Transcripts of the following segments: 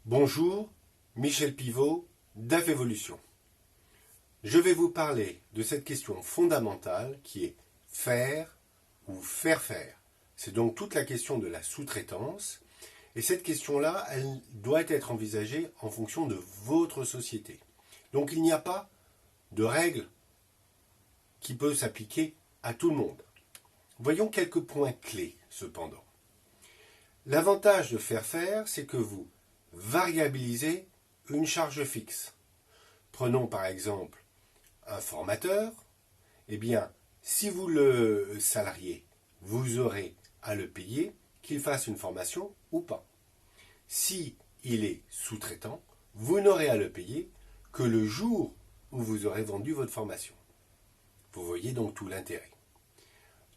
Bonjour, Michel Pivot d'AF Evolution. Je vais vous parler de cette question fondamentale qui est faire ou faire faire. C'est donc toute la question de la sous-traitance. Et cette question-là, elle doit être envisagée en fonction de votre société. Donc il n'y a pas de règle qui peut s'appliquer à tout le monde. Voyons quelques points clés cependant. L'avantage de faire faire, c'est que vous variabilisez une charge fixe. Prenons par exemple un formateur. Eh bien, si vous le salariez, vous aurez à le payer, qu'il fasse une formation ou pas. Si il est sous-traitant, vous n'aurez à le payer que le jour où vous aurez vendu votre formation. Vous voyez donc tout l'intérêt.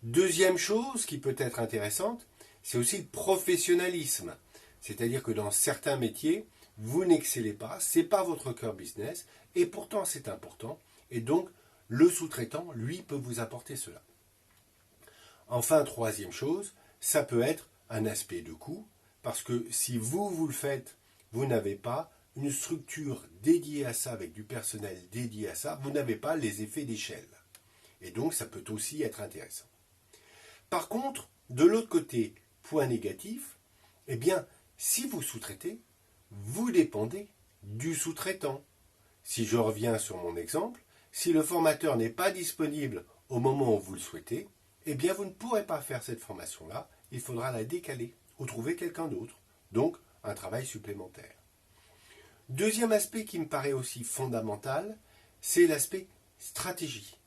Deuxième chose qui peut être intéressante, c'est aussi le professionnalisme. C'est-à-dire que dans certains métiers, vous n'excellez pas, ce n'est pas votre cœur business, et pourtant c'est important, et donc le sous-traitant, lui, peut vous apporter cela. Enfin, troisième chose, ça peut être un aspect de coût, parce que si vous le faites, vous n'avez pas une structure dédiée à ça, avec du personnel dédié à ça, vous n'avez pas les effets d'échelle. Et donc ça peut aussi être intéressant. Par contre, de l'autre côté, point négatif, eh bien, si vous sous-traitez, vous dépendez du sous-traitant. Si je reviens sur mon exemple, si le formateur n'est pas disponible au moment où vous le souhaitez, eh bien, vous ne pourrez pas faire cette formation-là, il faudra la décaler ou trouver quelqu'un d'autre. Donc, un travail supplémentaire. Deuxième aspect qui me paraît aussi fondamental, c'est l'aspect stratégie.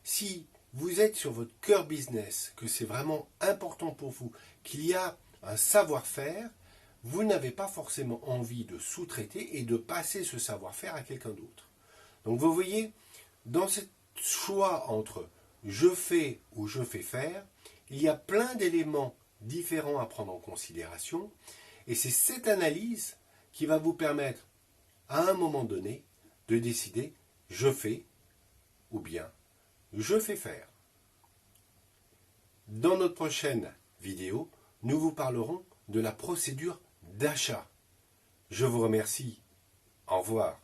Si vous êtes sur votre cœur business, que c'est vraiment important pour vous, qu'il y a un savoir-faire, vous n'avez pas forcément envie de sous-traiter et de passer ce savoir-faire à quelqu'un d'autre. Donc vous voyez, dans ce choix entre je fais ou je fais faire, il y a plein d'éléments différents à prendre en considération et c'est cette analyse qui va vous permettre à un moment donné de décider je fais ou bien je fais faire. Dans notre prochaine vidéo, nous vous parlerons de la procédure d'achat. Je vous remercie. Au revoir.